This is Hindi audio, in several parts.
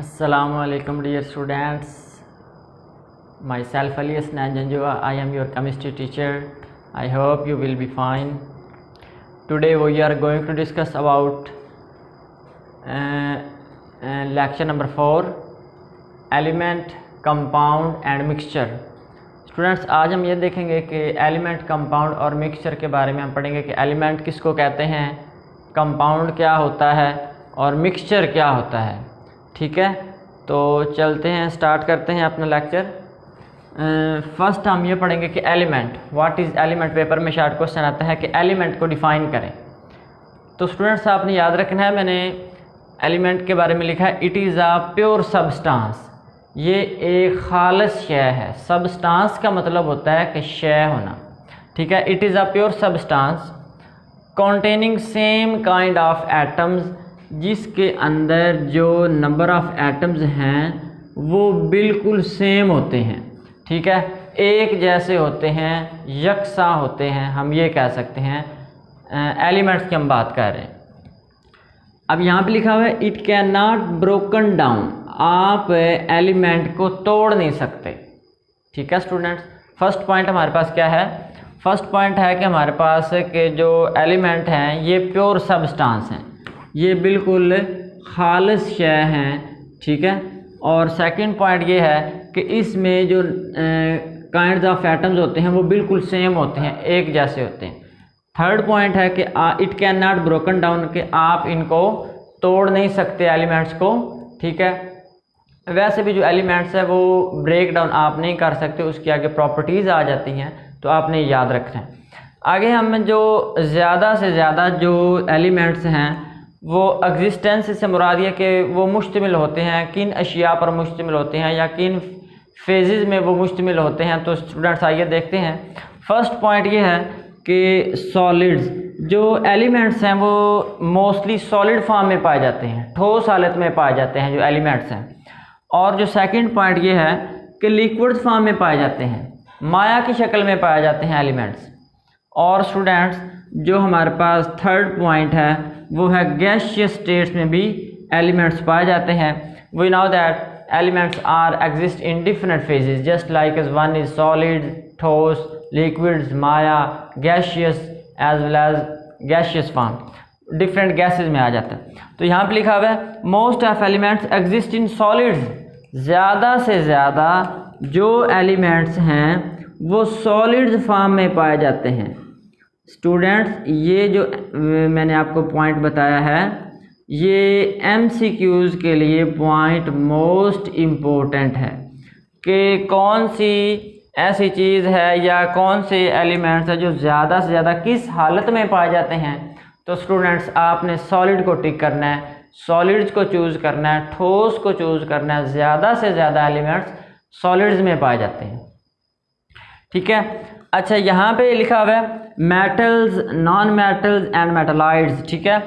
Assalamualaikum dear students, myself Alias Nanjanjua, I am your chemistry teacher. I hope you will be fine. Today we are going to discuss about lecture number 4, element, compound and mixture. Students आज हम ये देखेंगे कि एलिमेंट, कंपाउंड और मिक्सचर के बारे में हम पढ़ेंगे कि एलिमेंट किसको कहते हैं, कंपाउंड क्या होता है और मिक्सचर क्या होता है। ठीक है, तो चलते हैं, स्टार्ट करते हैं अपना लेक्चर। फर्स्ट हम ये पढ़ेंगे कि element, what is element. Paper में शार्ट क्वेश्चन आता है कि एलिमेंट को डिफ़ाइन करें। तो स्टूडेंट्स आपने याद रखना है, मैंने एलिमेंट के बारे में लिखा है it is a pure substance. ये एक खालिस शय है। सब्सटेंस का मतलब होता है कि शय होना। ठीक है, it is a pure substance containing same kind of atoms, जिसके अंदर जो नंबर ऑफ एटम्स हैं वो बिल्कुल सेम होते हैं। ठीक है, एक जैसे होते हैं, यकसा होते हैं, हम ये कह सकते हैं। एलिमेंट्स की हम बात कर रहे हैं। अब यहाँ पे लिखा हुआ है it can not broken down. आप एलिमेंट को तोड़ नहीं सकते। ठीक है स्टूडेंट्स, फर्स्ट पॉइंट हमारे पास क्या है? फर्स्ट पॉइंट है कि हमारे पास के जो एलिमेंट हैं ये प्योर सब्सटेंस हैं, ये बिल्कुल खालिस शय हैं। ठीक है, और सेकंड पॉइंट ये है कि इसमें जो काइंड्स ऑफ एटम्स होते हैं वो बिल्कुल सेम होते हैं, एक जैसे होते हैं। थर्ड पॉइंट है कि it can not broken down, कि आप इनको तोड़ नहीं सकते एलिमेंट्स को। ठीक है, वैसे भी जो एलिमेंट्स है वो ब्रेक डाउन आप नहीं कर सकते, उसकी आगे प्रॉपर्टीज़ आ जाती हैं, तो आपने याद रखना है। आगे हम जो ज़्यादा से ज़्यादा जो एलिमेंट्स हैं वो एग्जिस्टेंस से मुराद है कि वो मुश्तमिल होते हैं, किन अशिया पर मुश्तमिल होते हैं या किन फेजेस में वो मुश्तमिल होते हैं। तो स्टूडेंट्स आइए देखते हैं। फर्स्ट पॉइंट ये है कि सॉलिड्स, जो एलिमेंट्स हैं वो मोस्टली सॉलिड फॉर्म में पाए जाते हैं, ठोस हालत में पाए जाते हैं जो एलिमेंट्स हैं। और जो सेकंड पॉइंट ये है कि लिक्विड फॉर्म में पाए जाते हैं, माया की शक्ल में पाए जाते हैं एलिमेंट्स। और स्टूडेंट्स जो हमारे पास थर्ड पॉइंट है वो है गैसियस स्टेट्स में भी एलिमेंट्स पाए जाते हैं। We know that elements are exist in different phases just like as one is solid, ठोस, लिक्विड्स, माया, gaseous as well as gaseous form, different gases में आ जाता है। तो यहाँ पे लिखा हुआ है most of elements exist in solids. ज़्यादा से ज़्यादा जो एलिमेंट्स हैं वो सॉलिड्स फॉर्म में पाए जाते हैं। स्टूडेंट्स ये जो मैंने आपको पॉइंट बताया है ये MCQs के लिए पॉइंट मोस्ट इम्पोर्टेंट है कि कौन सी ऐसी चीज़ है या कौन से एलिमेंट्स है जो ज़्यादा से ज़्यादा किस हालत में पाए जाते हैं। तो स्टूडेंट्स आपने सॉलिड को टिक करना है, सॉलिड्स को चूज़ करना है, ठोस को चूज़ करना है। ज़्यादा से ज़्यादा एलिमेंट्स सॉलिड्स में पाए जाते हैं। ठीक है, अच्छा यहाँ पे लिखा हुआ है metals, non metals and metalloids. ठीक है,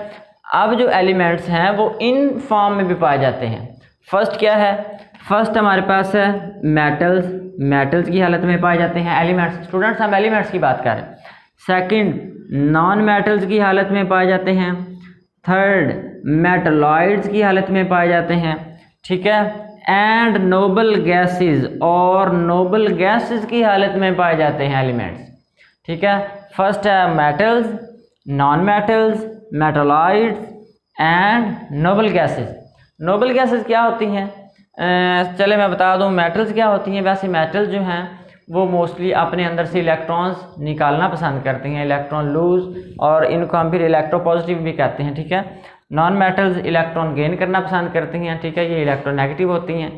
अब जो एलिमेंट्स हैं वो इन फॉर्म में भी पाए जाते हैं। फर्स्ट क्या है? फर्स्ट हमारे पास है मेटल्स, मेटल्स की हालत में पाए जाते हैं एलिमेंट्स। स्टूडेंट्स हम एलिमेंट्स की बात कर रहे हैं। सेकंड नॉन मेटल्स की हालत में पाए जाते हैं। थर्ड मेटलॉइड्स की हालत में पाए जाते हैं। ठीक है, एंड नोबल गैसेस, और नोबल गैसेस की हालत में पाए जाते हैं एलिमेंट्स। ठीक है, फर्स्ट है metals, non metals, metalloids and noble gases. Noble gases क्या होती हैं? चले मैं बता दूं मेटल्स क्या होती हैं। वैसे मेटल्स जो हैं वो मोस्टली अपने अंदर से इलेक्ट्रॉन्स निकालना पसंद करते हैं, इलेक्ट्रॉन लूज, और इनको हम फिर इलेक्ट्रोपॉजिटिव भी कहते हैं। ठीक है, नॉन मेटल्स इलेक्ट्रॉन गेन करना पसंद करती हैं। ठीक है, ये इलेक्ट्रोनेगेटिव होती हैं।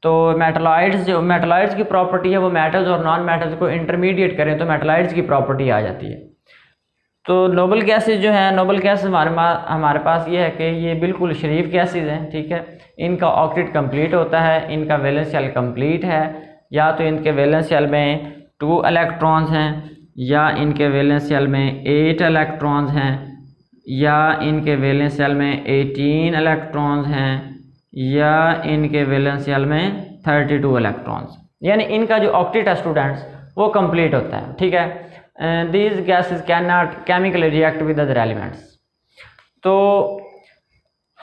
तो मेटलॉइड्स, जो मेटलॉइड्स की प्रॉपर्टी है वो मेटल्स और नॉन मेटल्स को इंटरमीडिएट करें तो मेटलॉइड्स की प्रॉपर्टी आ जाती है। तो नोबल गैसेज जो हैं, नोबल गैसेज हमारे पास ये है कि ये बिल्कुल शरीफ गैसेज हैं। ठीक है, इनका ऑक्टेट कंप्लीट होता है, इनका वैलेंस शेल कंप्लीट है, या तो इनके वैलेंस शेल में 2 इलेक्ट्रॉन्स हैं, या इनके वैलेंस शेल में 8 इलेक्ट्रॉन्स हैं, या इनके वैलेंस शेल में 18 इलेक्ट्रॉन्स हैं, या इनके वैलेंस शेल में 32 इलेक्ट्रॉन्स। यानी इनका जो ऑक्टेट है स्टूडेंट्स वो कंप्लीट होता है। ठीक है, these gases cannot chemically react with other elements। तो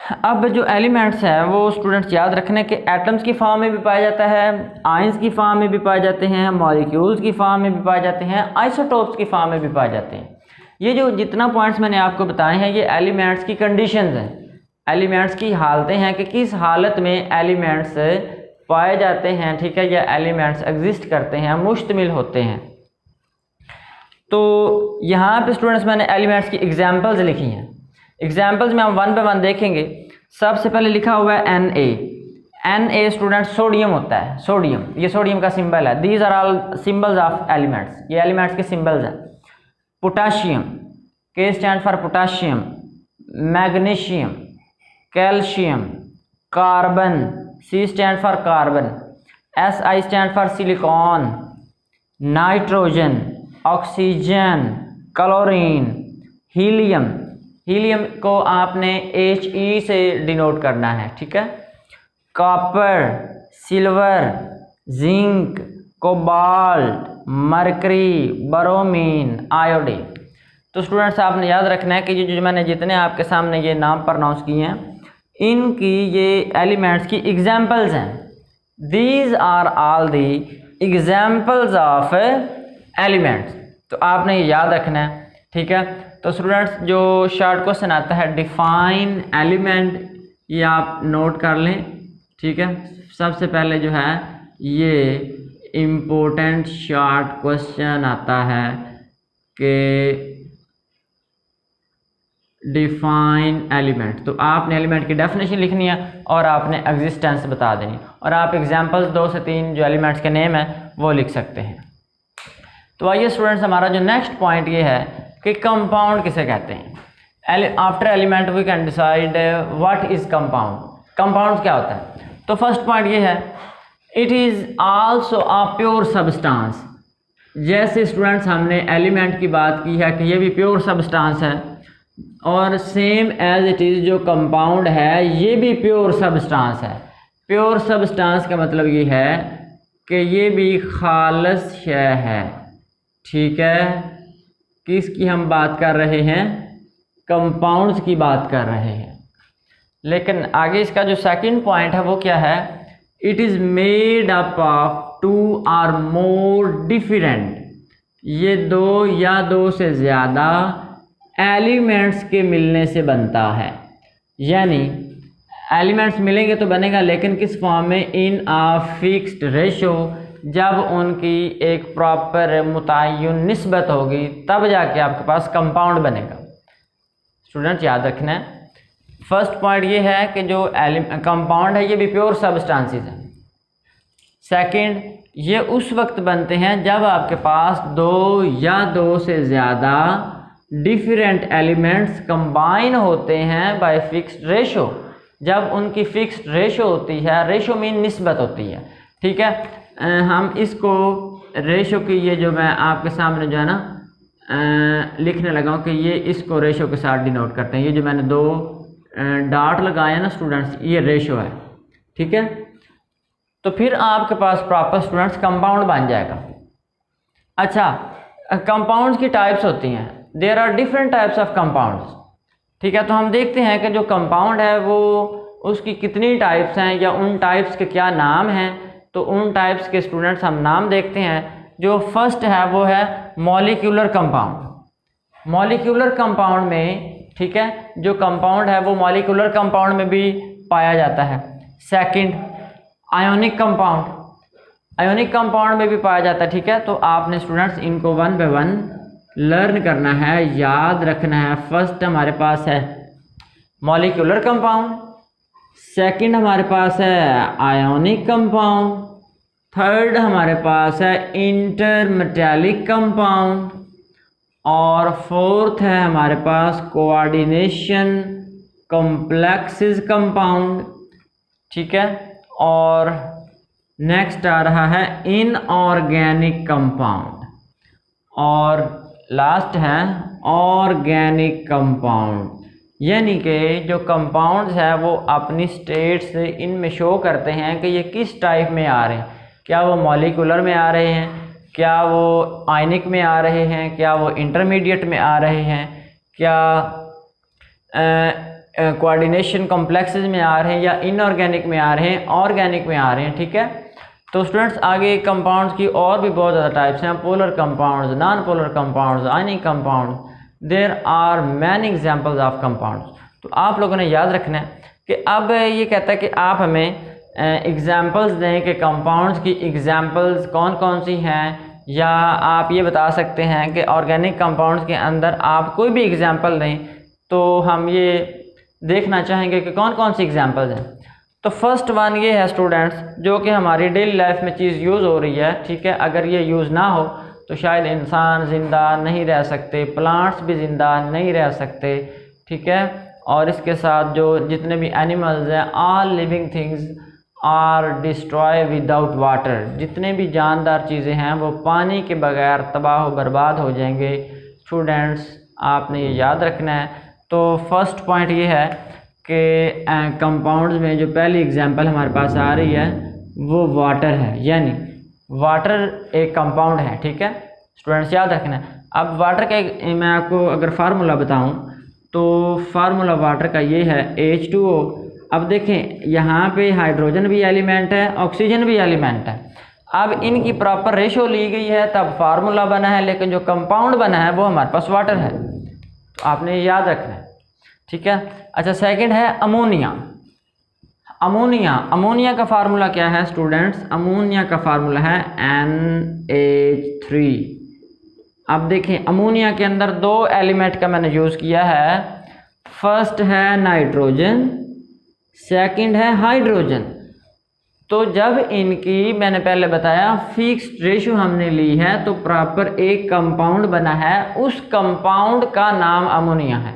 अब जो एलिमेंट्स हैं वो स्टूडेंट्स याद रखने के एटम्स की फॉर्म में भी पाया जाता है, आयंस की फॉर्म में भी पाए जाते हैं, मॉलिक्यूल्स की फॉर्म में भी पाए जाते हैं, आइसोटोप्स की फॉर्म में भी पाए जाते हैं। ये जो जितना पॉइंट्स मैंने आपको बताए हैं ये एलिमेंट्स की कंडीशंस हैं, एलिमेंट्स की हालतें हैं कि किस हालत में एलिमेंट्स पाए जाते हैं, ठीक है, या एलिमेंट्स एग्जिस्ट करते हैं, मुश्तमिल होते हैं। तो यहाँ पे स्टूडेंट्स मैंने एलिमेंट्स की एग्जांपल्स लिखी हैं। एग्जांपल्स में हम वन बाय वन देखेंगे। सबसे पहले लिखा हुआ है Na स्टूडेंट सोडियम होता है, सोडियम, ये सोडियम का सिंबल है। These are all symbols of elements, ये एलिमेंट्स के सिंबल्स हैं। Potassium, K stand for potassium, magnesium, calcium, carbon, C stand for carbon, Si stand for silicon, nitrogen, oxygen, chlorine, helium, helium को आपने He से डिनोट करना है, ठीक है, copper, silver, zinc, cobalt, mercury, bromine, iodine. तो स्टूडेंट्स आपने याद रखना है कि ये जो मैंने जितने आपके सामने ये नाम प्रोनाउंस किए हैं इनकी ये एलिमेंट्स की एग्जाम्पल्स हैं। These are all the examples of elements. तो आपने ये याद रखना है, ठीक है। तो स्टूडेंट्स जो शॉर्ट क्वेश्चन आता है डिफाइन एलिमेंट, ये आप नोट कर लें, ठीक है। सबसे पहले जो है ये इम्पोर्टेंट शॉर्ट क्वेश्चन आता है कि डिफाइन एलिमेंट। तो आपने एलिमेंट की डेफिनेशन लिखनी है और आपने एग्जिस्टेंस बता देनी, और आप एग्जांपल्स 2 से 3 जो एलिमेंट्स के नेम है वो लिख सकते हैं। तो आइए स्टूडेंट्स हमारा जो नेक्स्ट पॉइंट ये है कि कंपाउंड किसे कहते हैं। After element we can decide what is compound. Compound क्या होता है? तो फर्स्ट पॉइंट ये है it is also a pure substance. जैसे स्टूडेंट्स हमने एलिमेंट की बात की है कि ये भी प्योर सब्सटेंस है, और सेम एज इट इज़ जो कंपाउंड है ये भी प्योर सब्सटेंस है। प्योर सब्सटेंस का मतलब ये है कि ये भी खालिस शय है, ठीक है। किसकी हम बात कर रहे हैं? कंपाउंड्स की बात कर रहे हैं। लेकिन आगे इसका जो सेकंड पॉइंट है वो क्या है? It is made up of 2 और मोर डिफरेंट। ये 2 या 2 से ज़्यादा एलिमेंट्स के मिलने से बनता है। यानी एलिमेंट्स मिलेंगे तो बनेगा, लेकिन किस फॉर्म में? इन आ फिक्स्ड रेशो। जब उनकी एक प्रॉपर मुतय्यन निस्बत होगी तब जाके आपके पास कंपाउंड बनेगा। स्टूडेंट्स याद रखना है, फर्स्ट पॉइंट ये है कि जो कंपाउंड है ये भी प्योर सब्सटेंसेस हैं। सेकंड, ये उस वक्त बनते हैं जब आपके पास 2 या 2 से ज़्यादा डिफरेंट एलिमेंट्स कंबाइन होते हैं बाय फिक्स्ड रेशो। जब उनकी फिक्स्ड रेशो होती है, रेशो मीन निस्बत होती है, ठीक है। हम इसको रेशो की ये जो मैं आपके सामने जो है ना लिखने लगा हूँ कि ये इसको रेशो के साथ डिनोट करते हैं। ये जो मैंने 2 डॉट लगाए हैं ना स्टूडेंट्स, ये रेशो है, ठीक है। तो फिर आपके पास प्रॉपर स्टूडेंट्स कंपाउंड बन जाएगा। अच्छा, कंपाउंड्स की टाइप्स होती हैं, there are different types of compounds, ठीक है। तो हम देखते हैं कि जो कंपाउंड है वो उसकी कितनी टाइप्स हैं या उन टाइप्स के क्या नाम हैं। तो उन टाइप्स के स्टूडेंट्स हम नाम देखते हैं। जो फर्स्ट है वो है मॉलिक्यूलर कंपाउंड। मॉलिक्यूलर कंपाउंड में, ठीक है, जो कंपाउंड है वो मॉलिक्यूलर कंपाउंड में भी पाया जाता है। Second, ionic compound, ionic compound में भी पाया जाता है, ठीक है। तो आपने स्टूडेंट्स इनको 1 बाय 1 लर्न करना है, याद रखना है। फर्स्ट हमारे पास है मॉलिक्यूलर कंपाउंड, सेकंड हमारे पास है आयोनिक कंपाउंड, थर्ड हमारे पास है इंटरमेटैलिक कंपाउंड, और फोर्थ है हमारे पास कोऑर्डिनेशन कॉम्प्लेक्सेस कंपाउंड, ठीक है। और नेक्स्ट आ रहा है इनऑर्गेनिक कंपाउंड, और लास्ट है ऑर्गेनिक कंपाउंड। यानी कि जो कंपाउंड्स है वो अपनी स्टेट से इनमें शो करते हैं कि ये किस टाइप में आ रहे हैं। क्या वो मॉलिक्यूलर में आ रहे हैं, क्या वो आयनिक में आ रहे हैं, क्या वो इंटरमीडिएट में आ रहे हैं, क्या कोऑर्डिनेशन कॉम्प्लेक्सेस में आ रहे हैं या इनऑर्गेनिक में आ रहे हैं, ऑर्गेनिक में आ रहे हैं। ठीक है, तो स्टूडेंट्स आगे कंपाउंड्स की और भी बहुत ज़्यादा टाइप्स हैं, polar compounds, non polar compounds, ionic compounds, there are many examples of compounds. तो आप लोगों ने याद रखना है कि अब ये कहता है कि आप हमें एग्जांपल्स दें कि कंपाउंड्स की एग्जांपल्स कौन कौन सी हैं, या आप ये बता सकते हैं कि ऑर्गेनिक कंपाउंड्स के अंदर आप कोई भी एग्जांपल दें, तो हम ये देखना चाहेंगे कि कौन कौन सी एग्जांपल्स हैं। तो फर्स्ट वन ये है स्टूडेंट्स, जो कि हमारी डेली लाइफ में चीज़ यूज़ हो रही है। ठीक है, अगर ये यूज़ ना हो तो शायद इंसान ज़िंदा नहीं रह सकते, प्लांट्स भी ज़िंदा नहीं रह सकते। ठीक है, और इसके साथ जो जितने भी एनिमल्स हैं, all living things are destroy without water, जितने भी जानदार चीज़ें हैं वो पानी के बगैर तबाह बर्बाद हो जाएंगे। स्टूडेंट्स आपने ये याद रखना है। तो फर्स्ट पॉइंट ये है कि कंपाउंड्स में जो पहली एग्जांपल हमारे पास आ रही है वो वाटर है, यानी वाटर एक कंपाउंड है। ठीक है स्टूडेंट्स, याद रखना है। अब वाटर का मैं आपको अगर फार्मूला बताऊं तो फार्मूला वाटर का ये है H2O। अब देखें यहाँ पे हाइड्रोजन भी एलिमेंट है, ऑक्सीजन भी एलिमेंट है। अब इनकी प्रॉपर रेशो ली गई है तब फार्मूला बना है, लेकिन जो कंपाउंड बना है वो हमारे पास वाटर है, तो आपने याद रखना है। ठीक है, अच्छा सेकंड है अमोनिया। अमोनिया का फार्मूला क्या है स्टूडेंट्स? अमोनिया का फार्मूला है NH3। अब देखें अमोनिया के अंदर दो एलिमेंट का मैंने यूज़ किया है, फर्स्ट है नाइट्रोजन, सेकंड है हाइड्रोजन। तो जब इनकी मैंने पहले बताया फिक्स्ड रेशो हमने ली है तो प्रॉपर एक कंपाउंड बना है, उस कंपाउंड का नाम अमोनिया है।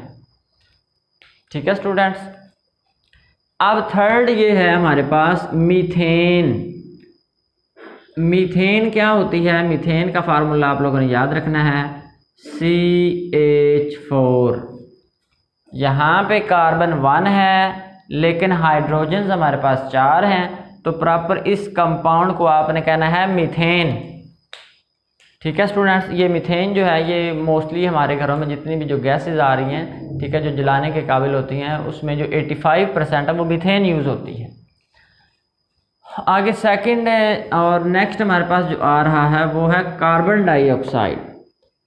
ठीक है स्टूडेंट्स, अब थर्ड ये है हमारे पास मीथेन। मीथेन क्या होती है? मीथेन का फार्मूला आप लोगों ने याद रखना है CH4। यहाँ पे कार्बन 1 है लेकिन हाइड्रोजन हमारे पास 4 हैं, तो प्रॉपर इस कंपाउंड को आपने कहना है मीथेन। ठीक है स्टूडेंट्स, ये मीथेन जो है ये मोस्टली हमारे घरों में जितनी भी जो गैसेस आ रही हैं, ठीक है, जो जलाने के काबिल होती हैं, उसमें जो 85% है वो मीथेन यूज़ होती है। आगे सेकंड और नेक्स्ट हमारे पास जो आ रहा है वो है कार्बन डाइऑक्साइड।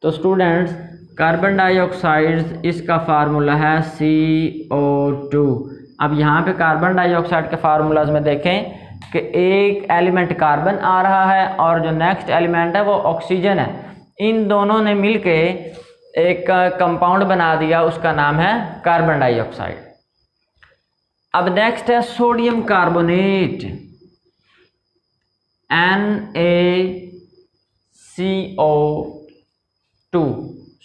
तो स्टूडेंट्स कार्बन डाइऑक्साइड इसका फार्मूला है CO2। अब यहाँ पे कार्बन डाइऑक्साइड के फार्मूलाज में देखें कि एक एलिमेंट कार्बन आ रहा है और जो नेक्स्ट एलिमेंट है वो ऑक्सीजन है। इन दोनों ने मिलके एक कंपाउंड बना दिया, उसका नाम है कार्बन डाइऑक्साइड। अब नेक्स्ट है sodium carbonate, NaCO2,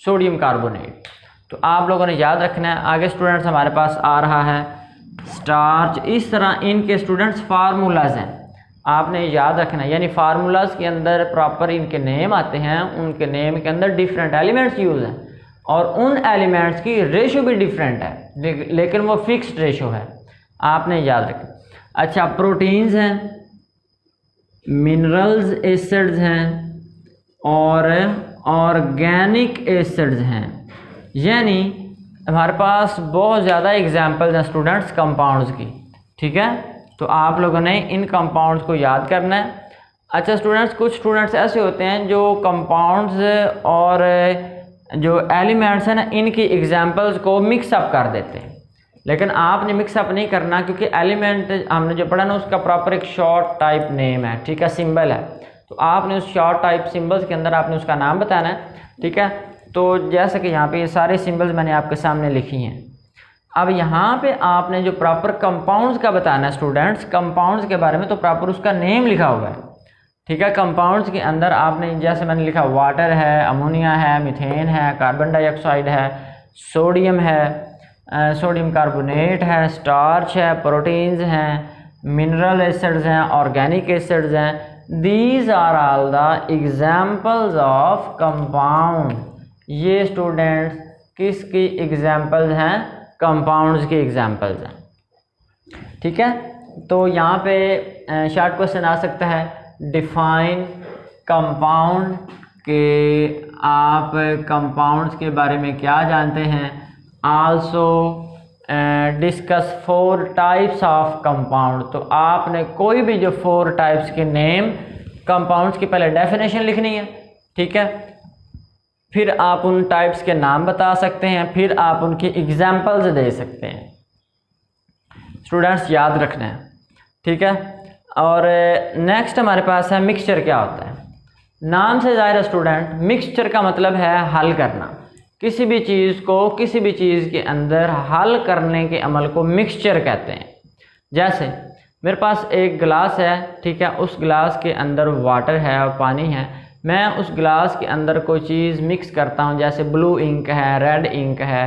sodium carbonate. तो आप लोगों ने याद रखना है। आगे स्टूडेंट्स हमारे पास आ रहा है स्टार्च। इस तरह इनके स्टूडेंट्स फार्मूलाज हैं, आपने याद रखना है, यानी फार्मूलाज के अंदर प्रॉपर इनके नेम आते हैं, उनके नेम के अंदर डिफरेंट एलिमेंट्स यूज़ हैं और उन एलिमेंट्स की रेशो भी डिफरेंट है, लेकिन वो फिक्स्ड रेशो है, आपने याद रखना। अच्छा प्रोटीन्स हैं, मिनरल्स एसिड्स हैं और ऑर्गेनिक एसिड्स हैं, यानी हमारे पास बहुत ज़्यादा एग्जाम्पल्स हैं स्टूडेंट्स कंपाउंड्स की। ठीक है, तो आप लोगों ने इन कंपाउंड्स को याद करना है। अच्छा स्टूडेंट्स, कुछ स्टूडेंट्स ऐसे होते हैं जो कंपाउंड्स और जो एलिमेंट्स हैं ना, इनकी एग्जाम्पल्स को मिक्सअप कर देते हैं, लेकिन आपने मिक्सअप नहीं करना, क्योंकि एलिमेंट हमने जो पढ़ा ना उसका प्रॉपर एक शॉर्ट टाइप नेम है, ठीक है, सिंबल है, तो आपने उस शॉर्ट टाइप सिंबल्स के अंदर आपने उसका नाम बताना है। ठीक है, तो जैसे कि यहाँ पे ये सारे सिंबल्स मैंने आपके सामने लिखी हैं। अब यहाँ पे आपने जो प्रॉपर कंपाउंड्स का बताना है स्टूडेंट्स, कंपाउंड्स के बारे में, तो प्रॉपर उसका नेम लिखा हुआ है। ठीक है, कंपाउंड्स के अंदर आपने जैसे मैंने लिखा वाटर है, अमोनिया है, मीथेन है, कार्बन डाइऑक्साइड है, सोडियम है, सोडियम कार्बोनेट है, स्टार्च है, प्रोटीन्स हैं, मिनरल एसिड्स हैं, ऑर्गेनिक एसिड्स हैं। These are all the examples of compound. ये स्टूडेंट्स किसकी एग्जाम्पल्स हैं? कंपाउंड्स की एग्जाम्पल्स हैं। ठीक है, तो यहाँ पे शॉर्ट क्वेश्चन आ सकता है, डिफाइन कंपाउंड के आप कंपाउंड्स के बारे में क्या जानते हैं? Also discuss 4 types of compound. तो आपने कोई भी जो 4 टाइप्स के नेम कंपाउंड्स की पहले डेफिनेशन लिखनी है, ठीक है, फिर आप उन टाइप्स के नाम बता सकते हैं, फिर आप उनकी एग्जाम्पल्स दे सकते हैं। स्टूडेंट्स याद रखना है, ठीक है। और नेक्स्ट हमारे पास है मिक्सचर क्या होता है। नाम से ज़ाहिर है स्टूडेंट, मिक्सचर का मतलब है हल करना। किसी भी चीज़ को किसी भी चीज़ के अंदर हल करने के अमल को मिक्सचर कहते हैं। जैसे मेरे पास एक गिलास है, ठीक है, उस गिलास के अंदर वाटर है और पानी है, मैं उस गिलास के अंदर कोई चीज़ मिक्स करता हूँ, जैसे ब्लू इंक है, रेड इंक है,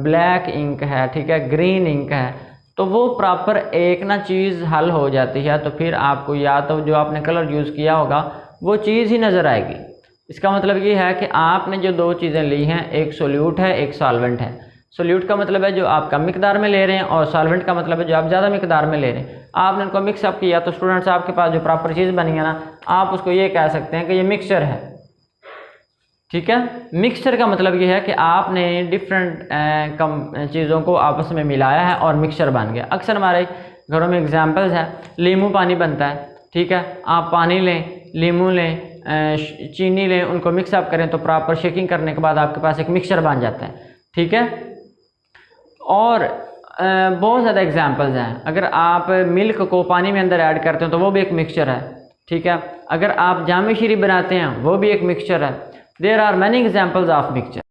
ब्लैक इंक है, ठीक है, ग्रीन इंक है, तो वो प्रॉपर एक ना चीज़ हल हो जाती है। तो फिर आपको या तो जो आपने कलर यूज़ किया होगा वो चीज़ ही नज़र आएगी। इसका मतलब ये है कि आपने जो 2 चीज़ें ली हैं, एक सोल्यूट है, एक सॉल्वेंट है। सोल्यूट का मतलब है जो आप कम मिकदार में ले रहे हैं, और सॉल्वेंट का मतलब है जो आप ज़्यादा मिकदार में ले रहे हैं। आपने इनको मिक्सअप किया तो स्टूडेंट्स आपके पास जो प्रॉपर चीज़ बनी है ना, आप उसको ये कह सकते हैं कि ये मिक्सचर है, ठीक है। मिक्सचर का मतलब ये है कि आपने डिफरेंट चीज़ों को आपस में मिलाया है और मिक्सचर बन गया। अक्सर हमारे घरों में एग्जांपल्स है, नींबू पानी बनता है, ठीक है, आप पानी लें, नींबू लें, चीनी लें, उनको मिक्सअप करें तो प्रॉपर शेकिंग करने के बाद आपके पास एक मिक्सचर बन जाता है, ठीक है। और बहुत ज़्यादा एग्जांपल्स हैं। अगर आप मिल्क को पानी में अंदर ऐड करते हैं तो वो भी एक मिक्सचर है, ठीक है। अगर आप जाम शीरी बनाते हैं वो भी एक मिक्सचर है। There are many examples of mixture.